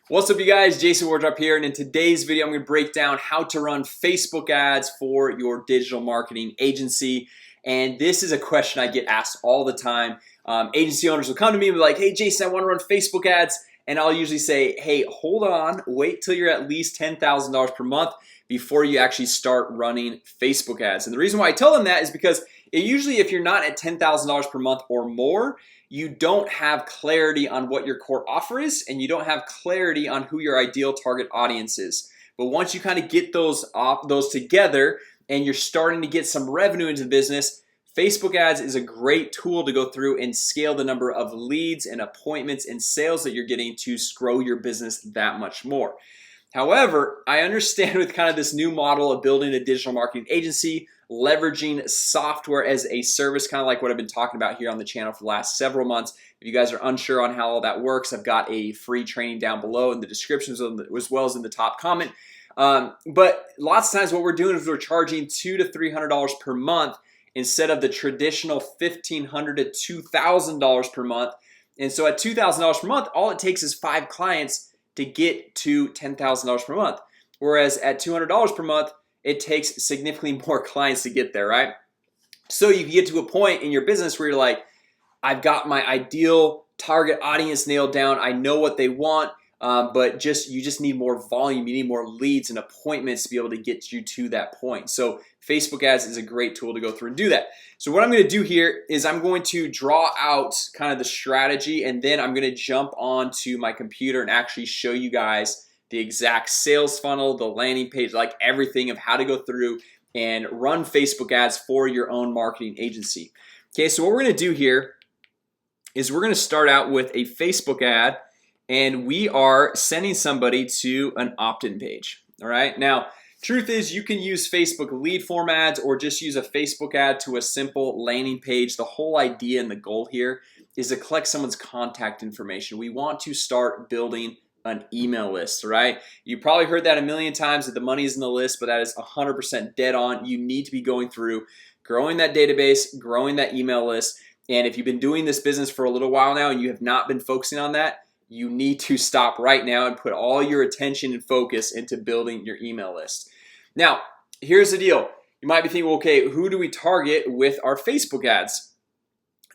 What's up you guys, Jason Wardrop here, and in today's video I'm going to break down how to run Facebook ads for your digital marketing agency. And this is a question I get asked all the time. Agency owners will come to me and be like, hey Jason, I want to run Facebook ads. And I'll usually say, hey, hold on, wait till you're at least $10,000 per month before you actually start running Facebook ads. And the reason why I tell them that is because usually if you're not at $10,000 per month or more, you don't have clarity on what your core offer is, and you don't have clarity on who your ideal target audience is. But once you kind of get those together and you're starting to get some revenue into the business, Facebook ads is a great tool to go through and scale the number of leads and appointments and sales that you're getting to grow your business that much more. However, I understand with kind of this new model of building a digital marketing agency, leveraging software as a service, kind of like what I've been talking about here on the channel for the last several months. If you guys are unsure on how all that works, I've got a free training down below in the descriptions as well as in the top comment. But lots of times what we're doing is we're charging $200 to $300 per month instead of the traditional $1,500 to $2,000 per month. And so at $2,000 per month, all it takes is 5 clients to get to $10,000 per month. Whereas at $200 per month, it takes significantly more clients to get there, right? So you get to a point in your business where you're like, I've got my ideal target audience nailed down. I know what they want, but you just need more volume. You need more leads and appointments to be able to get you to that point. So Facebook ads is a great tool to go through and do that. So what I'm going to do here is I'm going to draw out kind of the strategy, and then I'm going to jump onto my computer and actually show you guys the exact sales funnel, the landing page, like everything of how to go through and run Facebook ads for your own marketing agency. Okay, so what we're going to do here is we're going to start out with a Facebook ad, and we are sending somebody to an opt-in page. All right, now truth is you can use Facebook lead form ads or just use a Facebook ad to a simple landing page. The whole idea and the goal here is to collect someone's contact information. We want to start building an email list, right? You probably heard that a million times that the money is in the list, but that is 100% dead on. You need to be going through growing that database, growing that email list. And if you've been doing this business for a little while now and you have not been focusing on that, you need to stop right now and put all your attention and focus into building your email list. Now, here's the deal. You might be thinking, well, okay, who do we target with our Facebook ads?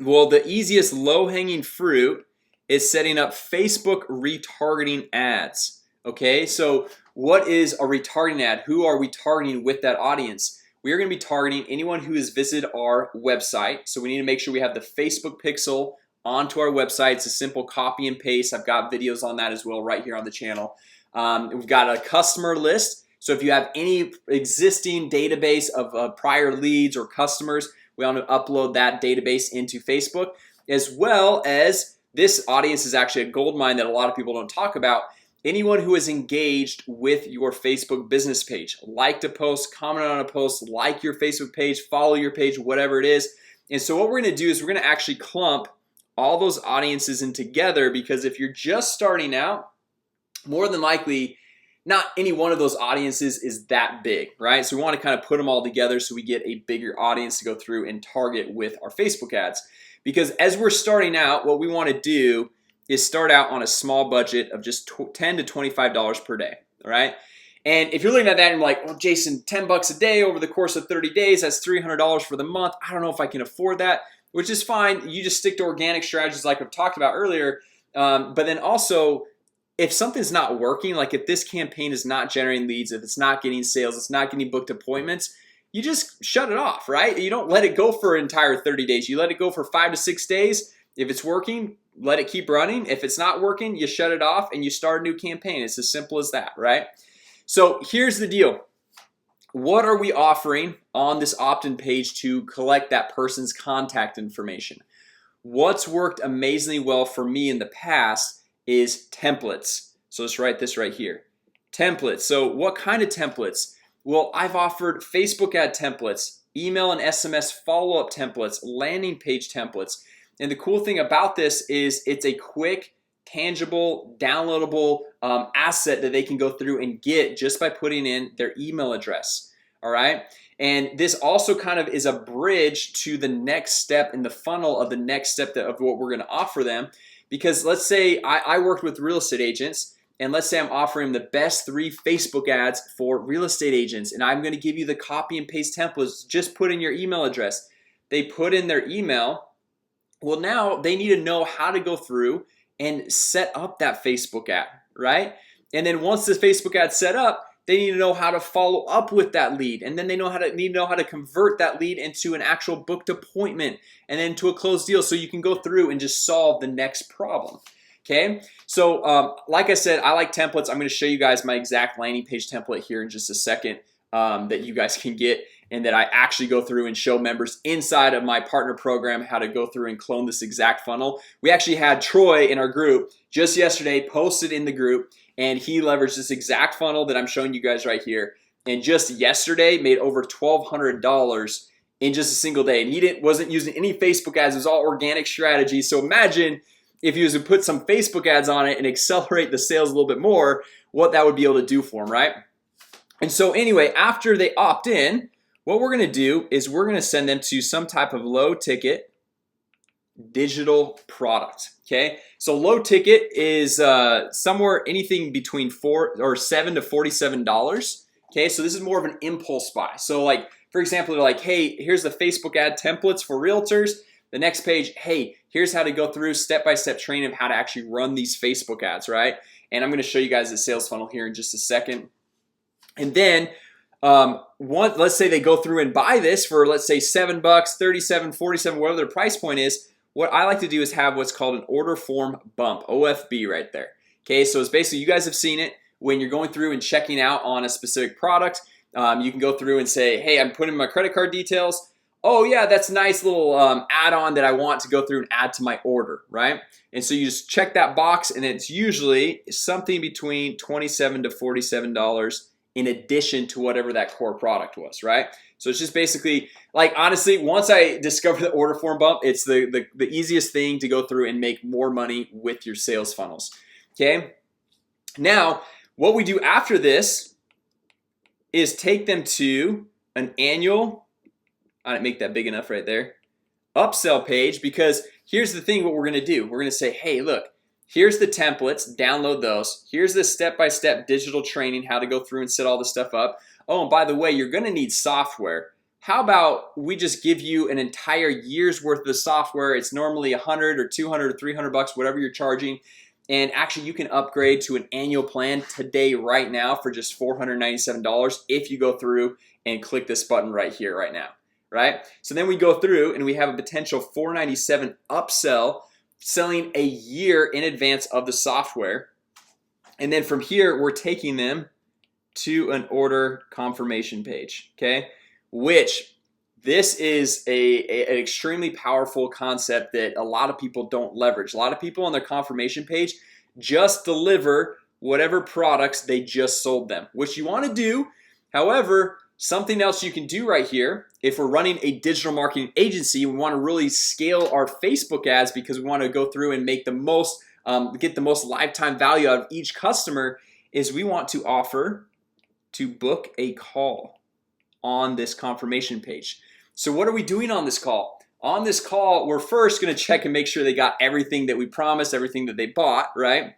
Well, the easiest low-hanging fruit is setting up Facebook retargeting ads. Okay, so what is a retargeting ad? Who are we targeting with that audience? We are going to be targeting anyone who has visited our website. So we need to make sure we have the Facebook pixel onto our website. It's a simple copy and paste. I've got videos on that as well right here on the channel. We've got a customer list. So if you have any existing database of prior leads or customers, we want to upload that database into Facebook, as well as this audience is actually a gold mine that a lot of people don't talk about. Anyone who is engaged with your Facebook business page, liked a post, comment on a post, like your Facebook page, follow your page, whatever it is. And so what we're going to do is we're going to actually clump all those audiences in together, because if you're just starting out, more than likely not any one of those audiences is that big, right? So we want to kind of put them all together so we get a bigger audience to go through and target with our Facebook ads. Because as we're starting out, what we want to do is start out on a small budget of just $10 to $25 per day. All right. And if you're looking at that and you're like, well, Jason, 10 bucks a day over the course of 30 days, that's $300 for the month. I don't know if I can afford that, which is fine. You just stick to organic strategies like I've talked about earlier. But then also, if something's not working, like if this campaign is not generating leads, if it's not getting sales, it's not getting booked appointments, you just shut it off, right? You don't let it go for an entire 30 days. You let it go for 5 to 6 days. If it's working, let it keep running. If it's not working, you shut it off and you start a new campaign. It's as simple as that, right? So here's the deal. What are we offering on this opt-in page to collect that person's contact information? What's worked amazingly well for me in the past is templates. So let's write this right here. Templates. So what kind of templates? Well, I've offered Facebook ad templates, email and SMS follow-up templates, landing page templates. And the cool thing about this is it's a quick, tangible, downloadable asset that they can go through and get just by putting in their email address. All right. And this also kind of is a bridge to the next step in the funnel of the next step of what we're going to offer them. Because let's say I worked with real estate agents, and let's say I'm offering the best 3 Facebook ads for real estate agents, and I'm going to give you the copy and paste templates. Just put in your email address. They put in their email. Well, now they need to know how to go through and set up that Facebook ad, right? And then once the Facebook ad's set up, they need to know how to follow up with that lead, and then they need to know how to convert that lead into an actual booked appointment and then to a closed deal, so you can go through and just solve the next problem. Okay, so like I said, I like templates. I'm going to show you guys my exact landing page template here in just a second that you guys can get, and that I actually go through and show members inside of my partner program how to go through and clone this exact funnel. We actually had Troy in our group just yesterday posted in the group, and he leveraged this exact funnel that I'm showing you guys right here, and just yesterday made over $1,200 in just a single day. And he wasn't using any Facebook ads. It was all organic strategy. So imagine if you was to put some Facebook ads on it and accelerate the sales a little bit more, what that would be able to do for them, right? And so anyway, after they opt in, what we're gonna do is we're gonna send them to some type of low ticket digital product. Okay, so low ticket is somewhere anything between $7 to $47. Okay, so this is more of an impulse buy. So like, for example, they're like, hey, here's the Facebook ad templates for realtors. The next page, hey, here's how to go through step-by-step training of how to actually run these Facebook ads, right? And I'm going to show you guys the sales funnel here in just a second. And then let's say they go through and buy this for, let's say, $7, $37, $47, whatever their price point is. What I like to do is have what's called an order form bump, OFB, right there. Okay, so it's basically, you guys have seen it when you're going through and checking out on a specific product. You can go through and say, hey, I'm putting my credit card details. Oh yeah, that's a nice little add-on that I want to go through and add to my order, right? And so you just check that box, and it's usually something between $27 to $47 in addition to whatever that core product was, right? So it's just basically, like, honestly, once I discovered the order form bump, it's the easiest thing to go through and make more money with your sales funnels. Okay, now what we do after this is take them to an annual, I didn't make that big enough right there, upsell page. Because here's the thing, what we're gonna do, we're gonna say, hey, look, here's the templates, download those. Here's the step-by-step digital training, how to go through and set all this stuff up. Oh, and by the way, you're gonna need software. How about we just give you an entire year's worth of the software? It's normally $100 or $200 or $300, whatever you're charging. And actually you can upgrade to an annual plan today, right now, for just $497 if you go through and click this button right here, right now, right? So then we go through and we have a potential $497 upsell, selling a year in advance of the software. And then from here, we're taking them to an order confirmation page, okay? Which this is an extremely powerful concept that a lot of people don't leverage. A lot of people on their confirmation page just deliver whatever products they just sold them, which you want to do. However, something else you can do right here, if we're running a digital marketing agency, we want to really scale our Facebook ads because we want to go through and make the most, get the most lifetime value out of each customer, is we want to offer to book a call on this confirmation page. So what are we doing on this call? On this call, we're first going to check and make sure they got everything that we promised, everything that they bought, right?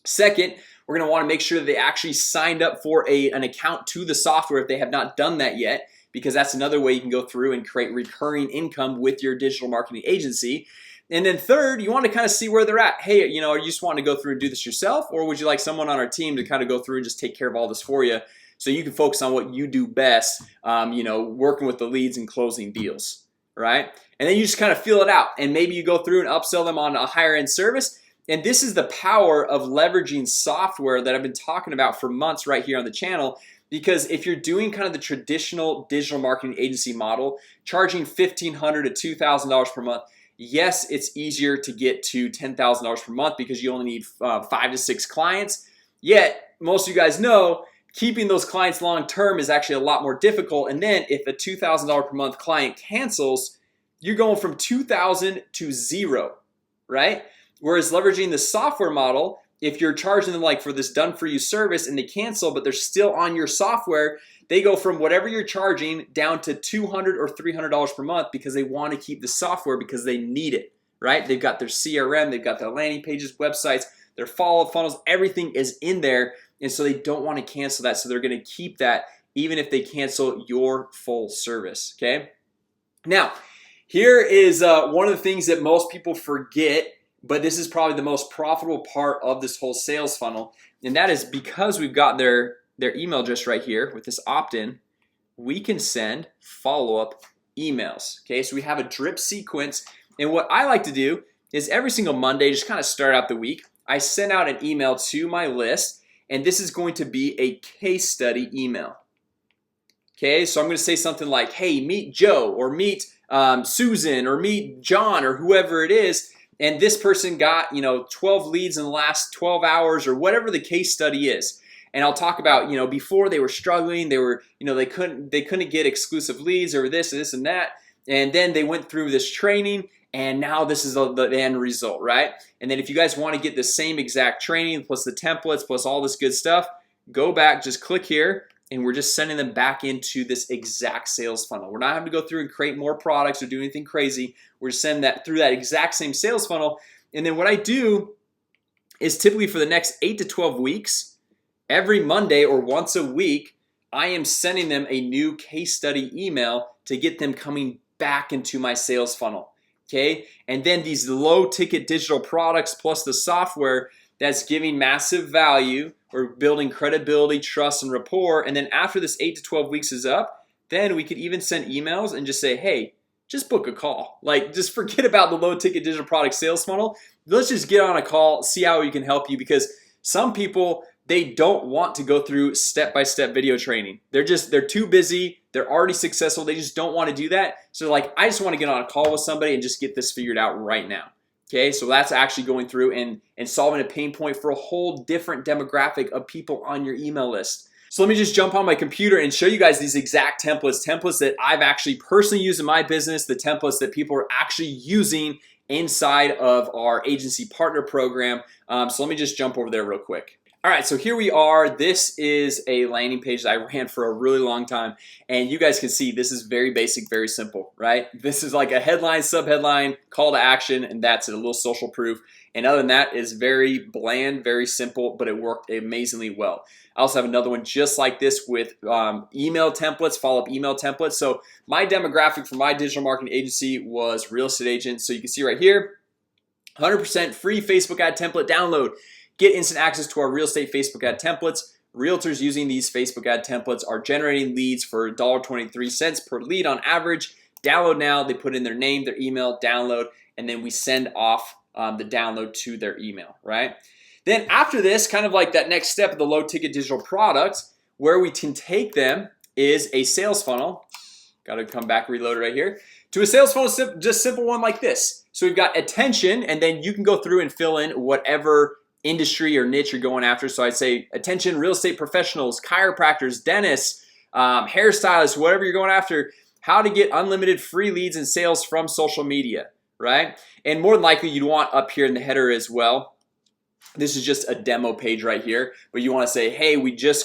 Second, we're going to want to make sure that they actually signed up for an account to the software if they have not done that yet, because that's another way you can go through and create recurring income with your digital marketing agency. And then third, you want to kind of see where they're at. Hey, you know, are you just wanting to go through and do this yourself, or would you like someone on our team to kind of go through and just take care of all this for you, so you can focus on what you do best, you know, working with the leads and closing deals, right? And then you just kind of feel it out, and maybe you go through and upsell them on a higher end service. And this is the power of leveraging software that I've been talking about for months right here on the channel. Because if you're doing kind of the traditional digital marketing agency model, charging $1,500 to $2,000 per month, yes, it's easier to get to $10,000 per month because you only need 5 to 6 clients. Yet most of you guys know keeping those clients long-term is actually a lot more difficult. And then if a $2,000 per month client cancels, you're going from 2,000 to 0, right? Whereas leveraging the software model, if you're charging them like for this done-for-you service and they cancel but they're still on your software, they go from whatever you're charging down to $200 or $300 per month because they want to keep the software because they need it, right? They've got their CRM, they've got their landing pages, websites, their follow-up funnels, everything is in there. And so they don't want to cancel that, so they're going to keep that even if they cancel your full service. Okay, now here is one of the things that most people forget, but this is probably the most profitable part of this whole sales funnel, and that is because we've got their email address right here with this opt-in, we can send follow-up emails. Okay, so we have a drip sequence, and what I like to do is every single Monday, just kind of start out the week, I send out an email to my list, and this is going to be a case study email. Okay, so I'm going to say something like, hey, meet Joe, or meet Susan, or meet John, or whoever it is, and this person got 12 leads in the last 12 hours, or whatever the case study is. And I'll talk about before they were struggling, they were they couldn't get exclusive leads, or this and that, and then they went through this training, and now this is the end result, right? And then if you guys want to get the same exact training plus the templates plus all this good stuff, go back, just click here, and we're just sending them back into this exact sales funnel. We're not having to go through and create more products or do anything crazy. We're just sending that through that exact same sales funnel. And then what I do is typically for the next 8 to 12 weeks, every Monday or once a week, I am sending them a new case study email to get them coming back into my sales funnel. Okay, and then these low ticket digital products plus the software that's giving massive value, or building credibility, trust, and rapport. And then after this 8 to 12 weeks is up, then we could even send emails and just say, hey, just book a call. Like, just forget about the low ticket digital product sales funnel. Let's just get on a call, see how we can help you, because some people, they don't want to go through step-by-step video training. They're too busy. They're already successful. They just don't want to do that. So like, I just want to get on a call with somebody and just get this figured out right now. Okay, so that's actually going through and solving a pain point for a whole different demographic of people on your email list. So let me just jump on my computer and show you guys these exact templates that I've actually personally used in my business, the templates that people are actually using inside of our agency partner program. So let me just jump over there real quick. All right, so here we are. This is a landing page that I ran for a really long time, and you guys can see this is very basic, very simple, right? This is like a headline, subheadline, call to action, and that's it, a little social proof. And other than that, is very bland, very simple, but it worked amazingly well. I also have another one just like this with email templates, follow-up email templates. So my demographic for my digital marketing agency was real estate agents. So you can see right here, 100% free Facebook ad template download. Get instant access to our real estate Facebook ad templates. Realtors using these Facebook ad templates are generating leads for $1.23 per lead on average. Download now. They put in their name, their email, download, and then we send off the download to their email, right? Then after this, kind of like that next step of the low ticket digital product, where we can take them is a sales funnel. Got to come back, reload it right here to a sales funnel, just simple one like this. So we've got attention, and then you can go through and fill in whatever industry or niche you're going after. So I'd say attention real estate professionals, chiropractors, dentists, hairstylists, whatever you're going after. How to get unlimited free leads and sales from social media, right? And more than likely you'd want up here in the header as well. This is just a demo page right here, but you want to say, hey,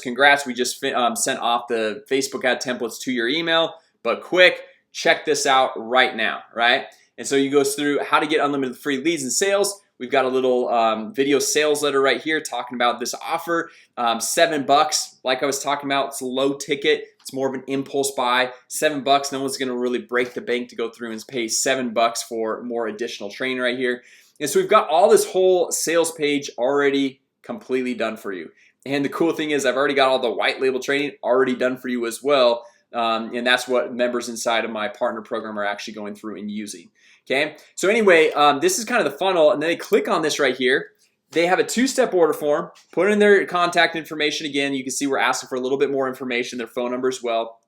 congrats, we just sent off the Facebook ad templates to your email, but quick, check this out right now, right? And so you go through how to get unlimited free leads and sales. We've got a little video sales letter right here talking about this offer. $7, like I was talking about, it's a low ticket. It's more of an impulse buy. $7, no one's gonna really break the bank to go through and pay $7 for more additional training right here. And so we've got all this whole sales page already completely done for you. And the cool thing is I've already got all the white label training already done for you as well. And that's what members inside of my partner program are actually going through and using. Okay, so anyway, this is kind of the funnel, and then they click on this right here. They have a 2-step order form. Put in their contact information again. You can see we're asking for a little bit more information, their phone number as well.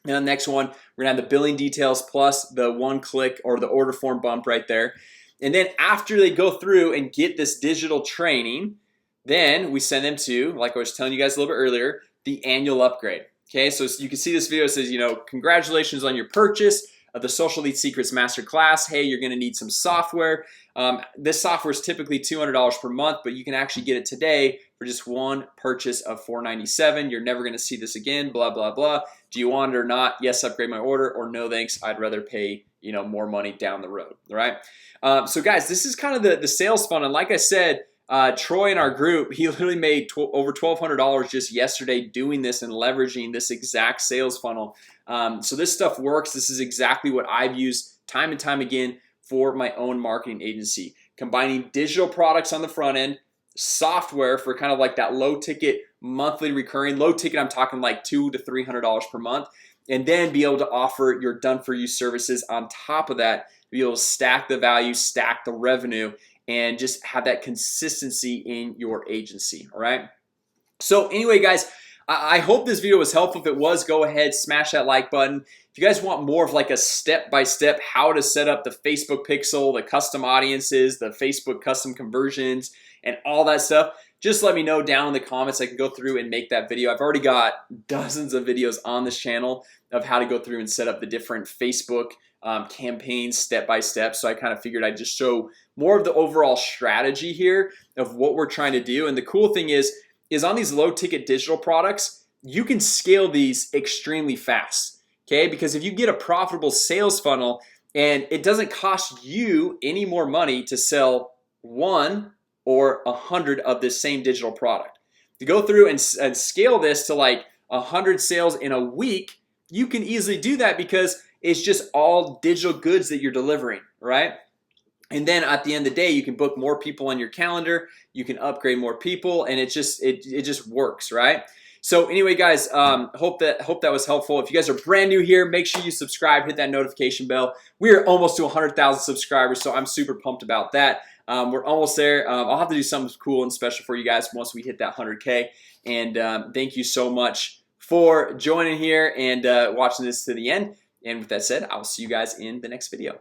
And the next one, we're gonna have the billing details plus the 1-click or the order form bump right there. And then after they go through and get this digital training, then we send them to, like I was telling you guys a little bit earlier, the annual upgrade. Okay, so you can see this video says, congratulations on your purchase of the Social Lead Secrets Masterclass. Hey, you're gonna need some software. This software is typically $200 per month, but you can actually get it today for just one purchase of $497. You're never gonna see this again, blah, blah, blah. Do you want it or not? Yes, upgrade my order, or no thanks, I'd rather pay more money down the road, all right? So guys, this is kind of the sales funnel. And like I said, Troy in our group, he literally made over $1,200 just yesterday doing this and leveraging this exact sales funnel. So this stuff works. This is exactly what I've used time and time again for my own marketing agency, combining digital products on the front end, software for kind of like that low ticket monthly recurring. Low ticket, I'm talking like $200 to $300 per month, and then be able to offer your done-for-you services on top of that, be able to stack the value, stack the revenue, and just have that consistency in your agency. All right, so anyway guys, I hope this video was helpful. If it was, go ahead, smash that like button. If you guys want more of like a step-by-step how to set up the Facebook pixel, the custom audiences, the Facebook custom conversions, and all that stuff, just let me know down in the comments. I can go through and make that video. I've already got dozens of videos on this channel of how to go through and set up the different Facebook campaigns step-by-step. So I kind of figured I'd just show more of the overall strategy here of what we're trying to do. And the cool thing is on these low-ticket digital products, you can scale these extremely fast. Okay, because if you get a profitable sales funnel and it doesn't cost you any more money to sell 1 or 100 of this same digital product, to go through and scale this to like 100 sales in a week, you can easily do that because it's just all digital goods that you're delivering, right? And then at the end of the day, you can book more people on your calendar, you can upgrade more people, and it just works, right? So anyway guys, hope that was helpful. If you guys are brand new here, make sure you subscribe, hit that notification bell. We are almost to 100,000 subscribers, so I'm super pumped about that. We're almost there. I'll have to do something cool and special for you guys once we hit that 100K. And thank you so much for joining here and watching this to the end. And with that said, I'll see you guys in the next video.